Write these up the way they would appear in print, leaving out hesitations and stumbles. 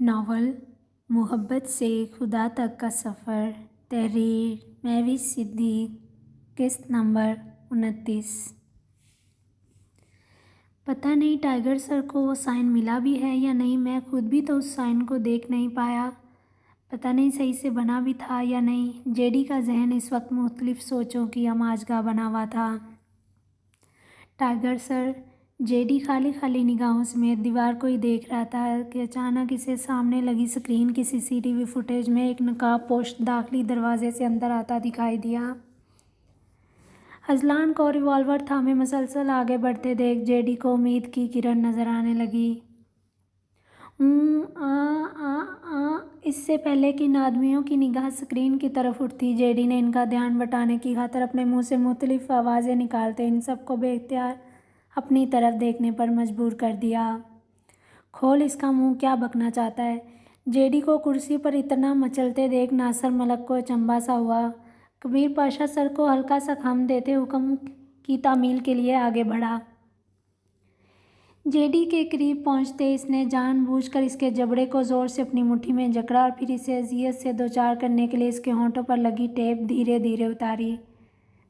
Novel محبت سے خدا تک کا سفر، تحریر مہوش صدیق، قسط نمبر 29۔ پتہ نہیں ٹائیگر سر کو وہ سائن ملا بھی ہے یا نہیں، میں خود بھی تو اس سائن کو دیکھ نہیں پایا، پتہ نہیں صحیح سے بنا بھی تھا یا نہیں۔ جے ڈی کا ذہن اس وقت مختلف سوچوں کی ہماجگاہ بنا ہوا تھا۔ ٹائیگر سر، جے ڈی خالی خالی نگاہوں سمیت دیوار کو ہی دیکھ رہا تھا کہ اچانک اسے سامنے لگی سکرین کی CCTV فوٹیج میں ایک نقاب پوش داخلی دروازے سے اندر آتا دکھائی دیا۔ اذلان کو ریوالور تھامے مسلسل آگے بڑھتے دیکھ جے ڈی کو امید کی کرن نظر آنے لگی۔ اس سے پہلے کہ ان آدمیوں کی نگاہ سکرین کی طرف اٹھتی، جے ڈی نے ان کا دھیان بٹانے کی خاطر اپنے منہ سے مختلف آوازیں نکالتے ان سب کو بے اختیار اپنی طرف دیکھنے پر مجبور کر دیا۔ کھول اس کا منہ، کیا بکنا چاہتا ہے؟ جے ڈی کو کرسی پر اتنا مچلتے دیکھ ناصر ملک کو اچنبھا سا ہوا۔ کبیر پاشا سر کو ہلکا سا خم دیتے حکم کی تعمیل کے لیے آگے بڑھا۔ جے ڈی کے قریب پہنچتے اس نے جان بوجھ کر اس کے جبڑے کو زور سے اپنی مٹھی میں جکڑا اور پھر اسے اذیت سے دوچار کرنے کے لیے اس کے ہونٹوں پر لگی ٹیپ دھیرے دھیرے اتاری۔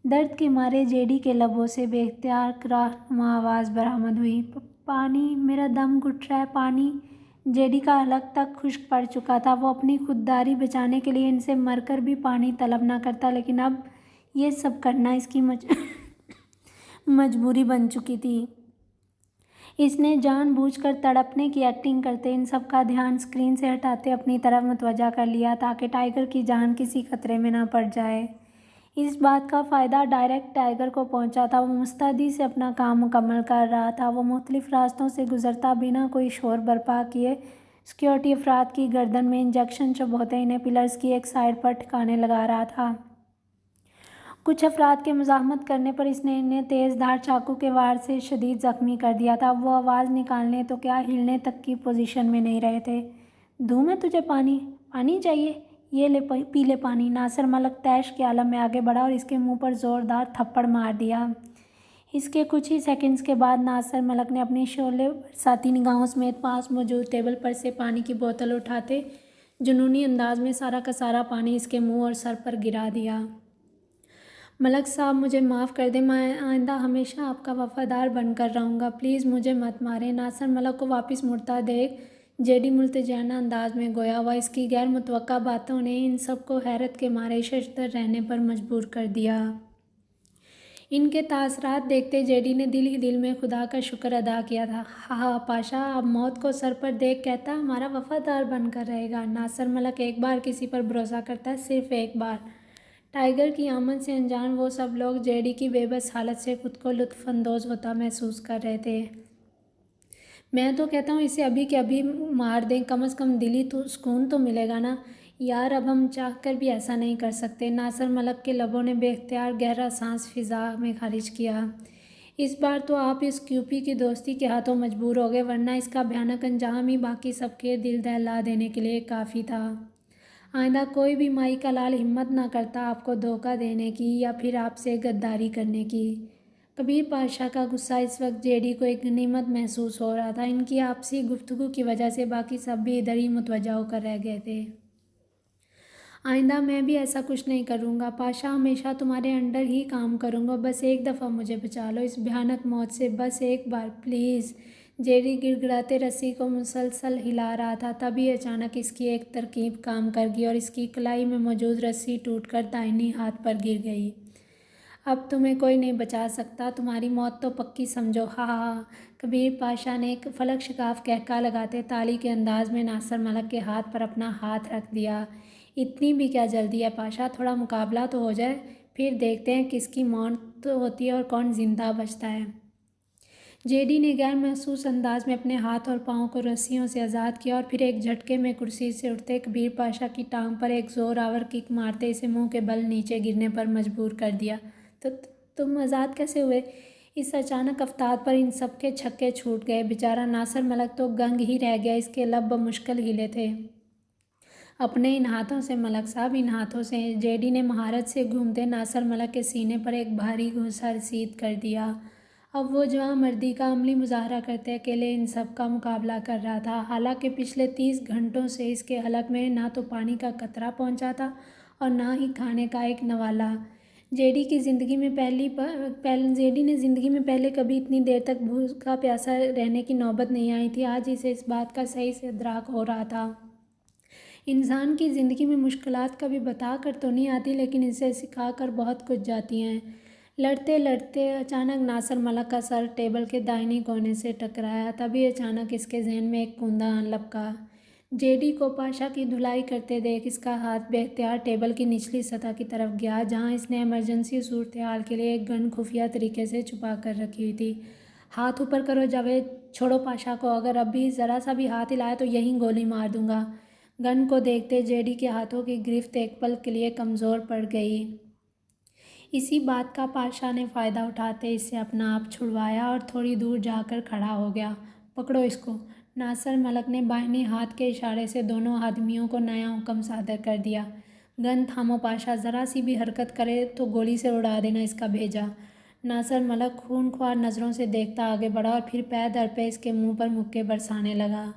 درد کے مارے جے ڈی کے لبوں سے بے اختیار رہنما آواز برآمد ہوئی، پانی، میرا دم گھٹ رہا ہے، پانی۔ جے ڈی کا حلق تک خشک پڑ چکا تھا، وہ اپنی خودداری بچانے کے لیے ان سے مر کر بھی پانی طلب نہ کرتا، لیکن اب یہ سب کرنا اس کی مجبوری بن چکی تھی۔ اس نے جان بوجھ کر تڑپنے کی ایکٹنگ کرتے ان سب کا دھیان سکرین سے ہٹاتے اپنی طرف متوجہ کر لیا تاکہ ٹائیگر کی جان کسی خطرے میں نہ پڑ جائے۔ اس بات کا فائدہ ڈائریکٹ ٹائیگر کو پہنچا تھا۔ وہ مستعدی سے اپنا کام مکمل کر رہا تھا۔ وہ مختلف راستوں سے گزرتا بنا کوئی شور برپا کیے سیکورٹی افراد کی گردن میں انجیکشن چبھوتے انہیں پلرز کی ایک سائیڈ پر ٹھکانے لگا رہا تھا۔ کچھ افراد کے مزاحمت کرنے پر اس نے انہیں تیز دھار چاقو کے وار سے شدید زخمی کر دیا تھا۔ وہ آواز نکالنے تو کیا ہلنے تک کی پوزیشن میں نہیں رہے تھے۔ دوں میں تجھے پانی؟ پانی چاہیے؟ یہ لے پی لے پانی۔ ناصر ملک طیش کے عالم میں آگے بڑھا اور اس کے منہ پر زوردار تھپڑ مار دیا۔ اس کے کچھ ہی سیکنڈز کے بعد ناصر ملک نے اپنی شعلے برساتی نگاہوں سمیت پاس موجود ٹیبل پر سے پانی کی بوتل اٹھاتے جنونی انداز میں سارا کا سارا پانی اس کے منہ اور سر پر گرا دیا۔ ملک صاحب، مجھے معاف کر دیں، میں آئندہ ہمیشہ آپ کا وفادار بن کر رہوں گا، پلیز مجھے مت ماریں۔ ناصر ملک کو واپس مڑتا دیکھ جے ڈی ملتجیانہ انداز میں گویا ہوا۔ اس کی غیر متوقع باتوں نے ان سب کو حیرت کے مارے ششدر رہنے پر مجبور کر دیا۔ ان کے تاثرات دیکھتے جے ڈی نے دل ہی دل میں خدا کا شکر ادا کیا تھا۔ ہاں پاشا اب موت کو سر پر دیکھ کہتا ہمارا وفادار بن کر رہے گا۔ ناصر ملک ایک بار کسی پر بھروسہ کرتا ہے، صرف ایک بار۔ ٹائیگر کی آمد سے انجان وہ سب لوگ جے ڈی کی بے بس حالت سے خود کو لطف اندوز ہوتا محسوس کر رہے تھے۔ میں تو کہتا ہوں اسے ابھی کے ابھی مار دیں، کم از کم دلی سکون تو ملے گا نا۔ یار اب ہم چاہ کر بھی ایسا نہیں کر سکتے۔ ناصر ملک کے لبوں نے بے اختیار گہرا سانس فضا میں خارج کیا۔ اس بار تو آپ اس کیوپی کی دوستی کے ہاتھوں مجبور ہو گئے، ورنہ اس کا بھیانک انجام ہی باقی سب کے دل دہلا دینے کے لیے کافی تھا۔ آئندہ کوئی بھی مائی کا لال ہمت نہ کرتا آپ کو دھوکہ دینے کی یا پھر آپ سے غداری کرنے کی۔ کبیر پاشا کا غصہ اس وقت جے ڈی کو ایک غنیمت محسوس ہو رہا تھا۔ ان کی آپسی گفتگو کی وجہ سے باقی سب بھی ادھر ہی متوجہ ہو کر رہ گئے تھے۔ آئندہ میں بھی ایسا کچھ نہیں کروں گا پاشا، ہمیشہ تمہارے انڈر ہی کام کروں گا، بس ایک دفعہ مجھے بچا لو اس بھیانک موت سے، بس ایک بار پلیز۔ جے ڈی گڑ گڑاتے رسی کو مسلسل ہلا رہا تھا، تبھی اچانک اس کی ایک ترکیب کام کر گئی اور اس کی کلائی میں موجود رسی ٹوٹ کر دائیں ہاتھ پر گر گئی۔ اب تمہیں کوئی نہیں بچا سکتا، تمہاری موت تو پکی سمجھو، ہا ہا ہا۔ کبیر پاشا نے ایک فلک شگاف قہقہہ لگاتے تالی کے انداز میں ناصر ملک کے ہاتھ پر اپنا ہاتھ رکھ دیا۔ اتنی بھی کیا جلدی ہے پاشا، تھوڑا مقابلہ تو ہو جائے، پھر دیکھتے ہیں کس کی موت ہوتی ہے اور کون زندہ بچتا ہے۔ جے ڈی نے غیر محسوس انداز میں اپنے ہاتھ اور پاؤں کو رسیوں سے آزاد کیا اور پھر ایک جھٹکے میں کرسی سے اٹھتے کبیر پاشا کی ٹانگ پر ایک زور آور کک مارتے اسے منہ کے بل نیچے گرنے پر مجبور کر دیا۔ تم آزاد کیسے ہوئے؟ اس اچانک افتاد پر ان سب کے چھکے چھوٹ گئے۔ بیچارہ ناصر ملک تو گنگ ہی رہ گیا، اس کے لب بمشکل ہلے تھے۔ اپنے ان ہاتھوں سے ملک صاحب، ان ہاتھوں سے۔ جے ڈی نے مہارت سے گھومتے ناصر ملک کے سینے پر ایک بھاری گھونسا رسید کر دیا۔ اب وہ جواں مردی کا عملی مظاہرہ کرتے اکیلے ان سب کا مقابلہ کر رہا تھا، حالانکہ پچھلے 30 گھنٹوں سے اس کے حلق میں نہ تو پانی کا قطرہ پہنچا تھا اور نہ ہی کھانے کا ایک نوالا۔ جیڈی نے زندگی میں پہلے کبھی اتنی دیر تک بھوکا پیاسا رہنے کی نوبت نہیں آئی تھی۔ آج اسے اس بات کا صحیح سے ادراک ہو رہا تھا۔ انسان کی زندگی میں مشکلات کبھی بتا کر تو نہیں آتی، لیکن اسے سکھا کر بہت کچھ جاتی ہیں۔ لڑتے لڑتے اچانک ناصر ملک کا سر ٹیبل کے دائیں کونے سے ٹکرایا۔ تبھی اچانک اس کے ذہن میں ایک کندہ آن لپکا۔ جیڈی کو پاشا کی دھلائی کرتے دیکھ اس کا ہاتھ بے اختیار ٹیبل کی نچلی سطح کی طرف گیا، جہاں اس نے ایمرجنسی صورتحال کے لیے ایک گن خفیہ طریقے سے چھپا کر رکھی ہوئی تھی۔ ہاتھ اوپر کرو جاوید، چھوڑو پاشا کو، اگر اب بھی ذرا سا بھی ہاتھ ہلایا تو یہیں گولی مار دوں گا۔ گن کو دیکھتے جیڈی کے ہاتھوں کی گرفت ایک پل کے لیے کمزور پڑ گئی۔ اسی بات کا پاشا نے فائدہ اٹھاتے اس سے اپنا آپ چھڑوایا اور تھوڑی دور جا کر کھڑا ہو گیا۔ پکڑو اس کو۔ ناصر ملک نے بائیں ہاتھ کے اشارے سے دونوں آدمیوں کو نیا حکم صادر کر دیا۔ گن تھامو پاشا، ذرا سی بھی حرکت کرے تو گولی سے اڑا دینا اس کا بھیجا۔ ناصر ملک خونخوار نظروں سے دیکھتا آگے بڑھا اور پھر پے در پے اس کے منہ پر مکے برسانے لگا۔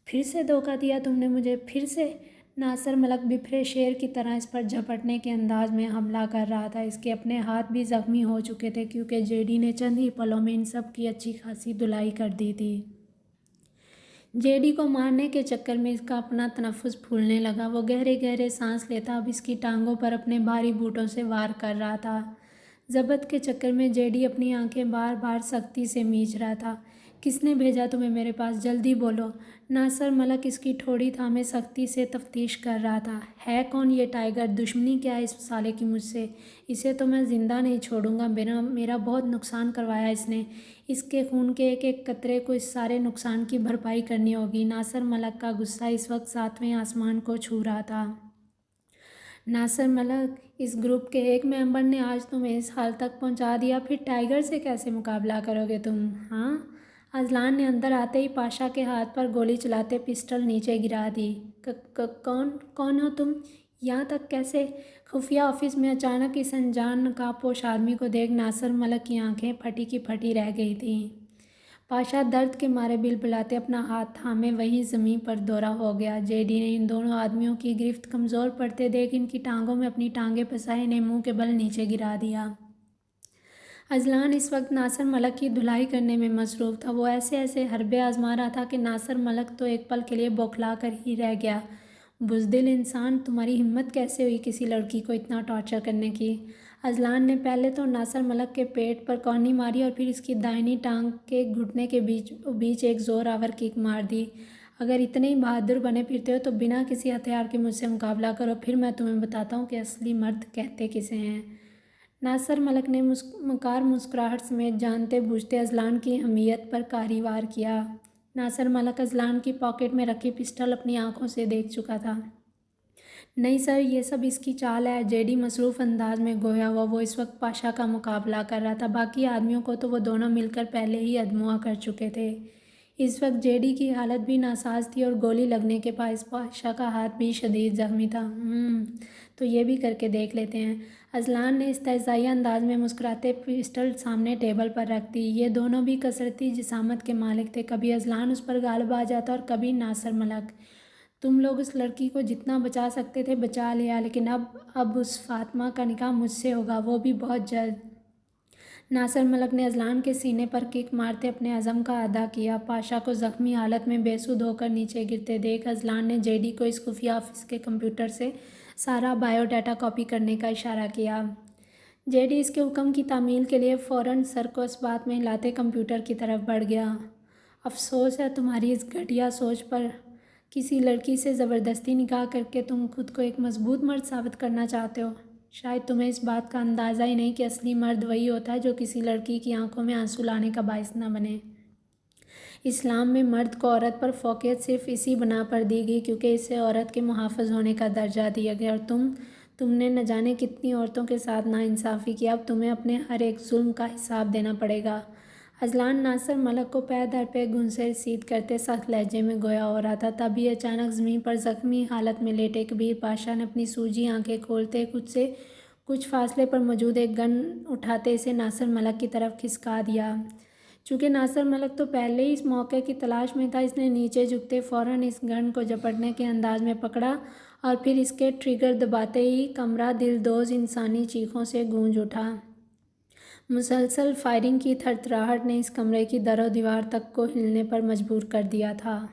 پھر سے دھوکہ دیا تم نے مجھے، پھر سے؟ ناصر ملک بپھرے شیر کی طرح اس پر جھپٹنے کے انداز میں حملہ کر رہا تھا۔ اس کے اپنے ہاتھ بھی زخمی ہو چکے تھے کیونکہ جیڈی نے چند ہی پلوں میں ان سب کی اچھی خاصی دھلائی کر دی تھی۔ جیڈی کو مارنے کے چکر میں اس کا اپنا تنفس پھولنے لگا۔ وہ گہرے گہرے سانس لیتا اب اس کی ٹانگوں پر اپنے بھاری بوٹوں سے وار کر رہا تھا۔ ضبط کے چکر میں جیڈی اپنی آنکھیں بار بار سختی سے میچ رہا تھا۔ کس نے بھیجا تمہیں میرے پاس؟ جلدی بولو۔ ناصر ملک اس کی ٹھوڑی تھامے سختی سے تفتیش کر رہا تھا۔ ہے کون یہ ٹائیگر؟ دشمنی کیا ہے اس سالے کی مجھ سے؟ اسے تو میں زندہ نہیں چھوڑوں گا۔ میرا بہت نقصان کروایا اس نے۔ اس کے خون کے ایک ایک قطرے کو اس سارے نقصان کی بھرپائی کرنی ہوگی۔ ناصر ملک کا غصہ اس وقت ساتویں آسمان کو چھو رہا تھا۔ ناصر ملک، اس گروپ کے ایک ممبر نے آج تمہیں اس حال تک پہنچا دیا، پھر ٹائیگر سے کیسے مقابلہ کرو گے تم؟ ہاں؟ اذلان نے اندر آتے ہی پاشا کے ہاتھ پر گولی چلاتے پسٹل نیچے گرا دی۔ کون ہو تم؟ یہاں تک کیسے؟ خفیہ آفس میں اچانک اس انجان نقاب پوش آدمی کو دیکھ ناصر ملک کی آنکھیں پھٹی کی پھٹی رہ گئی تھیں۔ پاشا درد کے مارے بلبلاتے اپنا ہاتھ تھامے وہیں زمین پر دوڑا ہو گیا۔ جیڈی نے ان دونوں آدمیوں کی گرفت کمزور پڑتے دیکھ ان کی ٹانگوں میں اپنی ٹانگیں پھنسائی انہیں منہ کے بل نیچے گرا دیا۔ اذلان اس وقت ناصر ملک کی دھلائی کرنے میں مصروف تھا۔ وہ ایسے حربے آزما رہا تھا کہ ناصر ملک تو ایک پل کے لیے بوکھلا کر ہی رہ گیا۔ بزدل انسان، تمہاری ہمت کیسے ہوئی کسی لڑکی کو اتنا ٹارچر کرنے کی؟ اذلان نے پہلے تو ناصر ملک کے پیٹ پر کونی ماری اور پھر اس کی دائیں ٹانگ کے گھٹنے کے بیچ ایک زور آور کک مار دی۔ اگر اتنے ہی بہادر بنے پھرتے ہو تو بنا کسی ہتھیار کے مجھ سے مقابلہ کرو، پھر میں تمہیں بتاتا ہوں کہ اصلی مرد کہتے کسے ہیں۔ ناصر ملک نے مکار مسکراہٹ سمیت جانتے بوجھتے اذلان کی حمیت پر کاری وار کیا۔ ناصر ملک اذلان کی پاکٹ میں رکھی پسٹل اپنی آنکھوں سے دیکھ چکا تھا۔ نہیں سر، یہ سب اس کی چال ہے۔ جیڈی مصروف انداز میں گویا ہوا وہ اس وقت پاشا کا مقابلہ کر رہا تھا، باقی آدمیوں کو تو وہ دونوں مل کر پہلے ہی ادموا کر چکے تھے۔ اس وقت جیڈی کی حالت بھی ناساز تھی اور گولی لگنے کے باعث پاشا کا ہاتھ بھی شدید زخمی تھا۔ تو یہ بھی کر کے دیکھ لیتے ہیں۔ اذلان نے استہزائیہ انداز میں مسکراتے پسٹل سامنے ٹیبل پر رکھ دی۔ یہ دونوں بھی کثرتی جسامت کے مالک تھے، کبھی اذلان اس پر غالب آ جاتا اور کبھی ناصر ملک۔ تم لوگ اس لڑکی کو جتنا بچا سکتے تھے بچا لیا، لیکن اب اس فاطمہ کا نکاح مجھ سے ہوگا، وہ بھی بہت جلد۔ ناصر ملک نے اذلان کے سینے پر کک مارتے اپنے عزم کا اعادہ کیا۔ پاشا کو زخمی حالت میں بے سود ہو کر نیچے گرتے دیکھ اذلان نے جیڈی کو اس خفیہ آفس کے کمپیوٹر سے سارا بائیو ڈیٹا کاپی کرنے کا اشارہ کیا۔ جیڈی اس کے حکم کی تعمیل کے لیے فوراً سر کو اس بات میں ہلاتے کمپیوٹر کی طرف بڑھ گیا۔ افسوس ہے تمہاری اس گھٹیا سوچ پر۔ کسی لڑکی سے زبردستی نکاح کر کے تم خود کو ایک مضبوط مرد ثابت کرنا چاہتے ہو۔ شاید تمہیں اس بات کا اندازہ ہی نہیں کہ اصلی مرد وہی ہوتا ہے جو کسی لڑکی کی آنکھوں میں آنسو لانے کا باعث نہ بنے۔ اسلام میں مرد کو عورت پر فوقیت صرف اسی بنا پر دی گئی کیونکہ اسے عورت کے محافظ ہونے کا درجہ دیا گیا، اور تم نے نہ جانے کتنی عورتوں کے ساتھ ناانصافی کی، اب تمہیں اپنے ہر ایک ظلم کا حساب دینا پڑے گا۔ اذلان ناصر ملک کو پے در پے گھونسے رسید کرتے سخت لہجے میں گویا ہو رہا تھا۔ تبھی اچانک زمین پر زخمی حالت میں لیٹے کبیر پاشا نے اپنی سوجی آنکھیں کھولتے خود سے کچھ فاصلے پر موجود ایک گن اٹھاتے اسے ناصر ملک کی طرف کھسکا دیا۔ چونکہ ناصر ملک تو پہلے ہی اس موقع کی تلاش میں تھا، اس نے نیچے جھکتے فوراً اس گن کو جھپٹنے کے انداز میں پکڑا اور پھر اس کے ٹریگر دباتے ہی کمرہ دل دوز انسانی چیخوں سے گونج اٹھا۔ مسلسل فائرنگ کی تھرتھراہٹ نے اس کمرے کی در و دیوار تک کو ہلنے پر مجبور کر دیا تھا۔